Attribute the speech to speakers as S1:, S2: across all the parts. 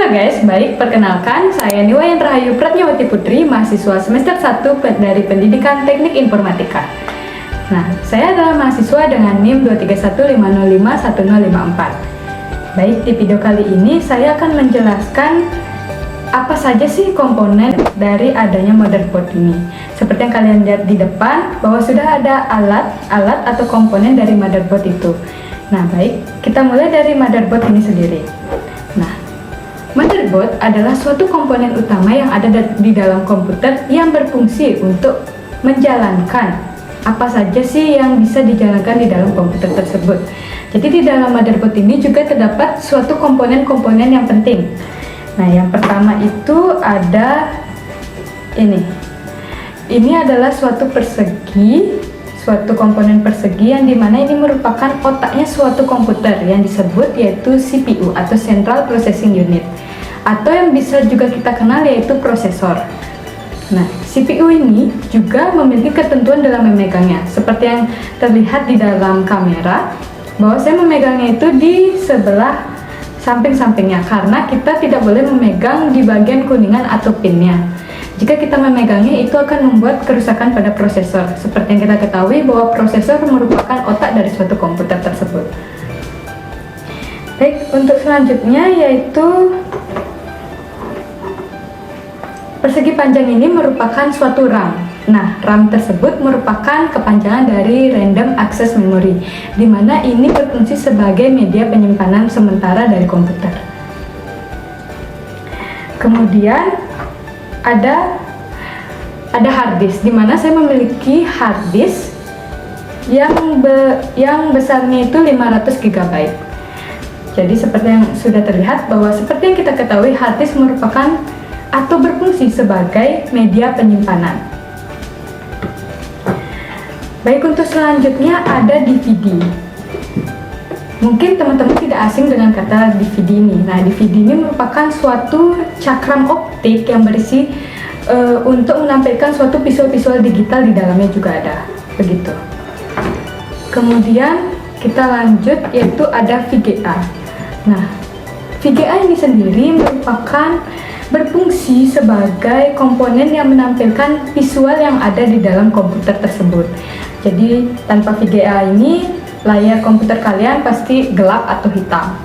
S1: Halo guys, baik, perkenalkan saya Niwayan Rahayu Pratnyawati Putri, mahasiswa semester 1 dari Pendidikan Teknik Informatika. Nah, saya adalah mahasiswa dengan NIM 231505154. Baik, di video kali ini saya akan menjelaskan apa saja sih komponen dari adanya motherboard ini. Seperti yang kalian lihat di depan, bahwa sudah ada alat atau komponen dari motherboard itu. Nah, baik, kita mulai dari motherboard ini sendiri. Nah, motherboard adalah suatu komponen utama yang ada di dalam komputer yang berfungsi untuk menjalankan apa saja sih yang bisa dijalankan di dalam komputer tersebut. Jadi di dalam motherboard ini juga terdapat suatu komponen-komponen yang penting. Nah, yang pertama itu ada ini. Ini adalah suatu komponen persegi yang dimana ini merupakan otaknya suatu komputer yang disebut yaitu CPU atau Central Processing Unit, atau yang bisa juga kita kenal yaitu prosesor. Nah, CPU ini juga memiliki ketentuan dalam memegangnya, seperti yang terlihat di dalam kamera, bahwa saya memegangnya itu di sebelah samping-sampingnya, karena kita tidak boleh memegang di bagian kuningan atau pinnya. Jika kita memegangnya, itu akan membuat kerusakan pada prosesor. Seperti yang kita ketahui bahwa prosesor merupakan otak dari suatu komputer tersebut. Baik, untuk selanjutnya yaitu persegi panjang ini merupakan suatu RAM. Nah, RAM tersebut merupakan kepanjangan dari Random Access Memory, di mana ini berfungsi sebagai media penyimpanan sementara dari komputer. Kemudian ada hard disk, di mana saya memiliki hard disk yang besarnya itu 500 GB. Jadi seperti yang sudah terlihat bahwa seperti yang kita ketahui, hard disk merupakan atau berfungsi sebagai media penyimpanan. Baik, untuk selanjutnya ada DVD. Mungkin teman-teman tidak asing dengan kata DVD ini. Nah, DVD ini merupakan suatu cakram optik yang berisi untuk menampilkan suatu visual-visual digital, di dalamnya juga ada, begitu. Kemudian kita lanjut yaitu ada VGA. Nah, VGA ini sendiri merupakan berfungsi sebagai komponen yang menampilkan visual yang ada di dalam komputer tersebut. Jadi tanpa VGA ini layar komputer kalian pasti gelap atau hitam.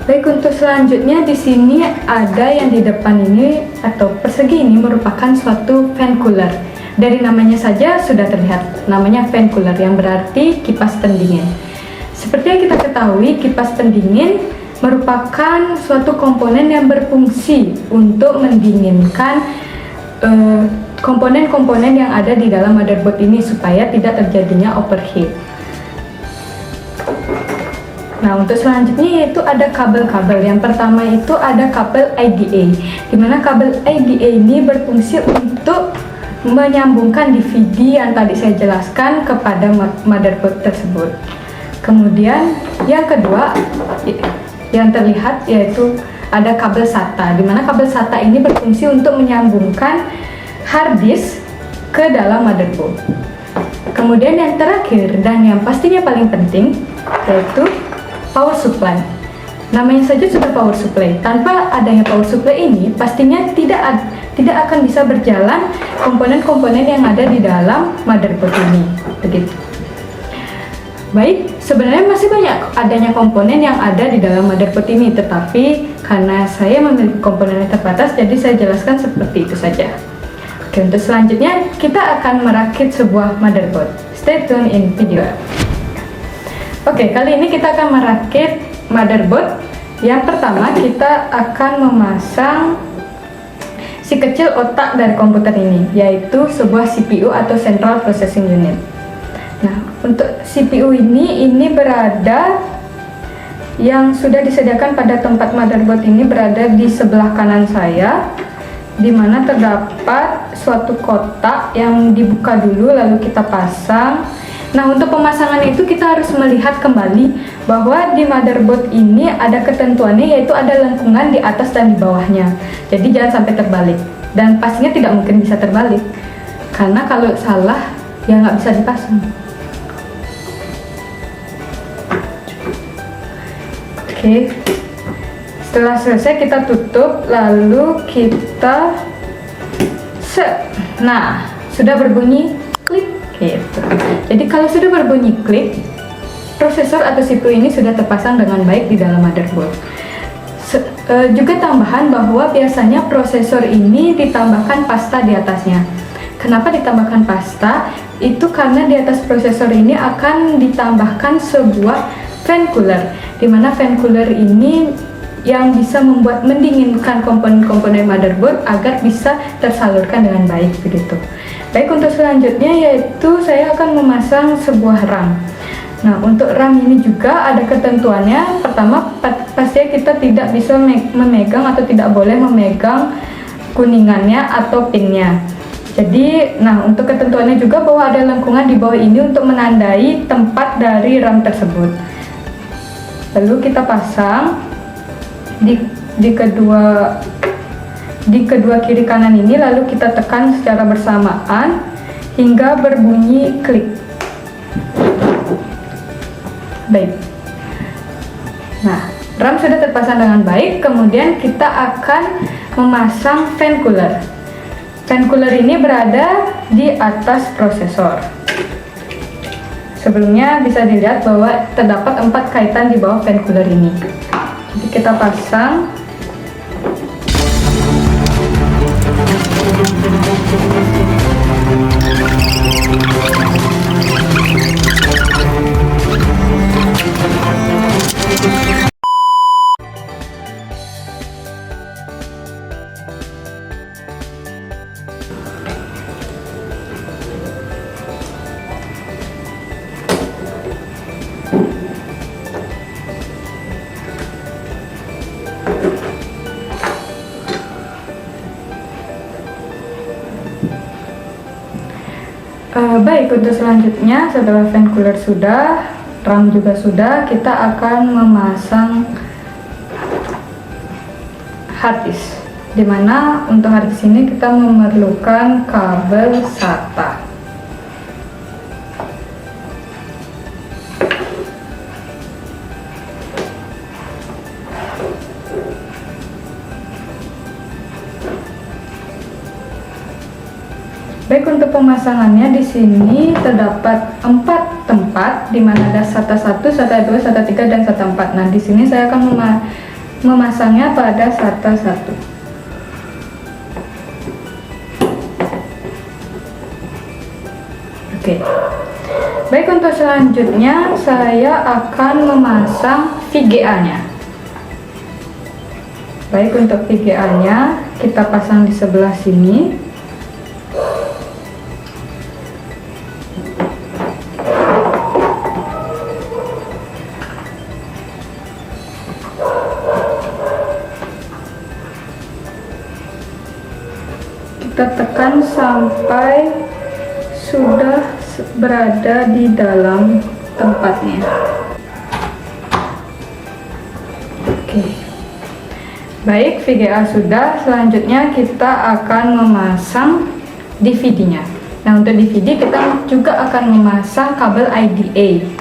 S1: Baik, untuk selanjutnya di sini ada yang di depan ini atau persegi ini merupakan suatu fan cooler. Dari namanya saja sudah terlihat, namanya fan cooler yang berarti kipas pendingin. Seperti yang kita ketahui, kipas pendingin merupakan suatu komponen yang berfungsi untuk mendinginkan komponen-komponen yang ada di dalam motherboard ini supaya tidak terjadinya overheat. Nah, untuk selanjutnya yaitu ada kabel-kabel. Yang pertama itu ada kabel IDA, di mana kabel IDA ini berfungsi untuk menyambungkan DVD yang tadi saya jelaskan kepada motherboard tersebut. Kemudian yang kedua yang terlihat yaitu ada kabel SATA, di mana kabel SATA ini berfungsi untuk menyambungkan hard disk ke dalam motherboard. Kemudian yang terakhir dan yang pastinya paling penting yaitu power supply. Namanya saja sudah power supply. Tanpa adanya power supply ini, pastinya tidak akan bisa berjalan komponen-komponen yang ada di dalam motherboard ini. Begitu. Baik, sebenarnya masih banyak adanya komponen yang ada di dalam motherboard ini, tetapi karena saya memiliki komponen yang terbatas, jadi saya jelaskan seperti itu saja. Oke, untuk selanjutnya kita akan merakit sebuah motherboard. Stay tune in video. Oke, kali ini kita akan merakit motherboard. Yang pertama kita akan memasang si kecil otak dari komputer ini, yaitu sebuah CPU atau Central Processing Unit. Nah, untuk CPU ini berada yang sudah disediakan pada tempat motherboard ini berada di sebelah kanan saya, di mana terdapat suatu kotak yang dibuka dulu lalu kita pasang. Nah, untuk pemasangan itu kita harus melihat kembali bahwa di motherboard ini ada ketentuannya, yaitu ada lengkungan di atas dan di bawahnya. Jadi jangan sampai terbalik, dan pastinya tidak mungkin bisa terbalik, karena kalau salah ya nggak bisa dipasang. Oke, Setelah selesai kita tutup, lalu kita nah, sudah berbunyi klik gitu. Jadi kalau sudah berbunyi klik, prosesor atau CPU ini sudah terpasang dengan baik di dalam motherboard. Juga tambahan bahwa biasanya prosesor ini ditambahkan pasta di atasnya. Kenapa ditambahkan pasta? Itu karena di atas prosesor ini akan ditambahkan sebuah fan cooler, dimana fan cooler ini yang bisa membuat mendinginkan komponen-komponen motherboard agar bisa tersalurkan dengan baik begitu. Baik, untuk selanjutnya yaitu saya akan memasang sebuah RAM. Nah, untuk RAM ini juga ada ketentuannya. Pertama, pastinya kita tidak bisa memegang atau tidak boleh memegang kuningannya atau pinnya. Jadi, nah untuk ketentuannya juga bahwa ada lengkungan di bawah ini untuk menandai tempat dari RAM tersebut. Lalu kita pasang di kedua kiri kanan ini, lalu kita tekan secara bersamaan hingga berbunyi klik. Baik. Nah, RAM sudah terpasang dengan baik. Kemudian kita akan memasang fan cooler. Fan cooler ini berada di atas prosesor. Sebelumnya bisa dilihat bahwa terdapat 4 kaitan di bawah fan cooler ini. Jadi kita pasang. Baik, untuk selanjutnya setelah fan cooler sudah, RAM juga sudah, kita akan memasang hard disk, dimana untuk hard disk ini kita memerlukan kabel SATA. Baik, untuk pemasangannya di sini terdapat 4 tempat, di mana ada SATA 1, SATA 2, SATA 3, dan SATA 4. Nah, di sini saya akan memasangnya pada SATA 1. Oke. Baik, untuk selanjutnya saya akan memasang VGA-nya. Baik, untuk VGA-nya kita pasang di sebelah sini. Kita tekan sampai sudah berada di dalam tempatnya. Oke. Baik, VGA sudah. Selanjutnya kita akan memasang DVD-nya. Nah, untuk DVD kita juga akan memasang kabel IDA.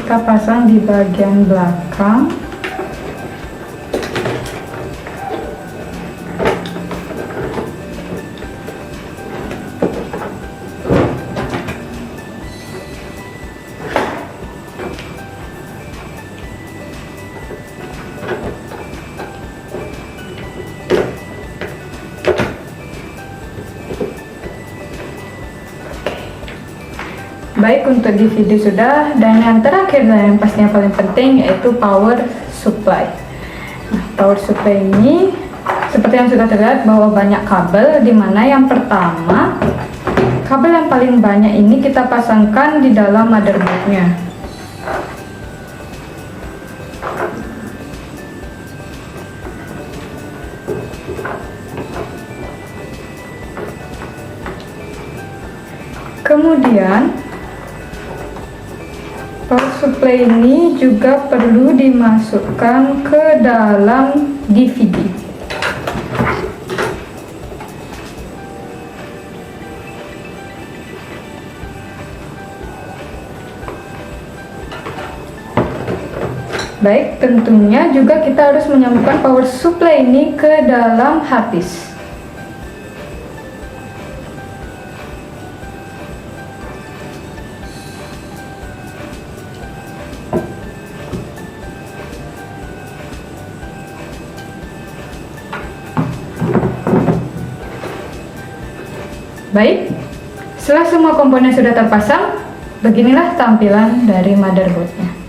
S1: Kita pasang di bagian belakang. Baik, untuk DVD sudah, dan yang terakhir dan yang pastinya paling penting yaitu power supply. Nah, power supply ini seperti yang sudah terlihat bahwa banyak kabel, dimana yang pertama kabel yang paling banyak ini kita pasangkan di dalam motherboardnya. Power supply ini juga perlu dimasukkan ke dalam DVD. Baik, tentunya juga kita harus menyambungkan power supply ini ke dalam hard disk. Baik, setelah semua komponen sudah terpasang, beginilah tampilan dari motherboardnya.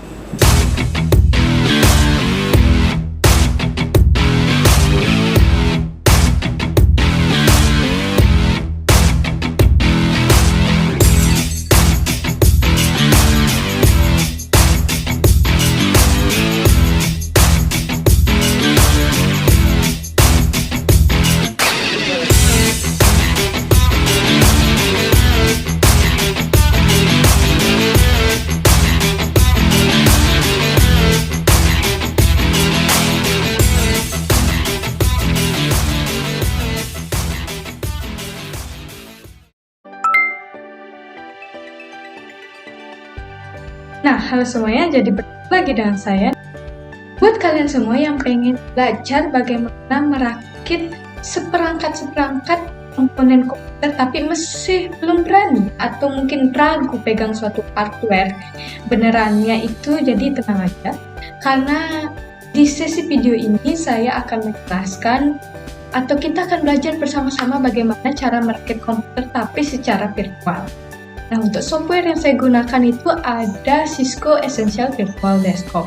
S1: Nah, halo semuanya, jadi bertemu lagi dengan saya. Buat kalian semua yang pengen belajar bagaimana merakit seperangkat komponen komputer tapi masih belum berani atau mungkin ragu pegang suatu hardware benerannya itu, jadi tenang aja. Karena di sesi video ini saya akan menjelaskan atau kita akan belajar bersama-sama bagaimana cara merakit komputer tapi secara virtual. Nah, untuk software yang saya gunakan itu ada Cisco Essential Virtual Desktop.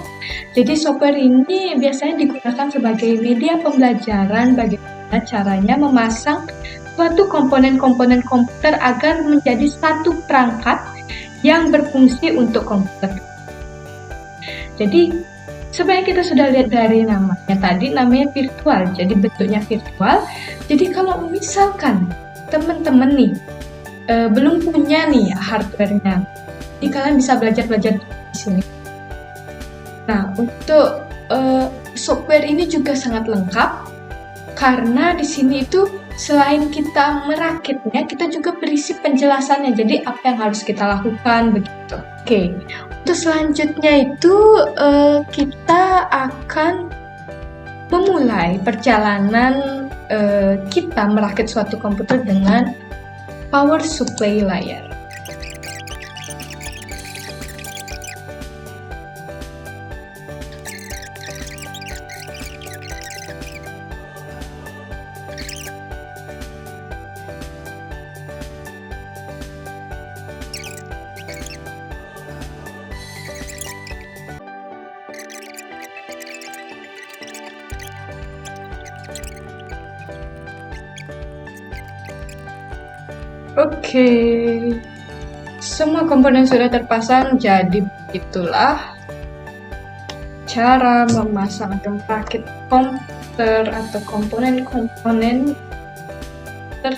S1: Jadi software ini biasanya digunakan sebagai media pembelajaran bagaimana caranya memasang suatu komponen-komponen komputer agar menjadi satu perangkat yang berfungsi untuk komputer. Jadi sebenarnya kita sudah lihat dari namanya tadi, namanya virtual, jadi bentuknya virtual. Jadi kalau misalkan teman-teman nih belum punya nih hardware-nya, jadi kalian bisa belajar di sini. Nah, untuk software ini juga sangat lengkap karena di sini itu selain kita merakitnya, kita juga berisi penjelasannya. Jadi apa yang harus kita lakukan begitu. Oke, untuk selanjutnya itu kita akan memulai perjalanan kita merakit suatu komputer dengan power supply layar. Oke, semua komponen sudah terpasang, jadi begitulah cara memasang atau merakit komputer atau komponen-komponen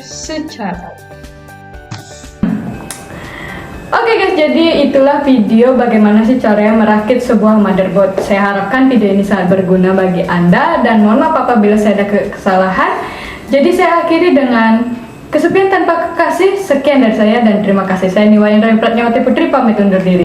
S1: secara. Oke guys, jadi itulah video bagaimana sih caranya merakit sebuah motherboard. Saya harapkan video ini sangat berguna bagi Anda dan mohon maaf apabila saya ada kesalahan. Jadi saya akhiri dengan kesepian tanpa kekasih. Sekian dari saya dan terima kasih. Saya Niwayan Pratnyawati Putri pamit undur diri.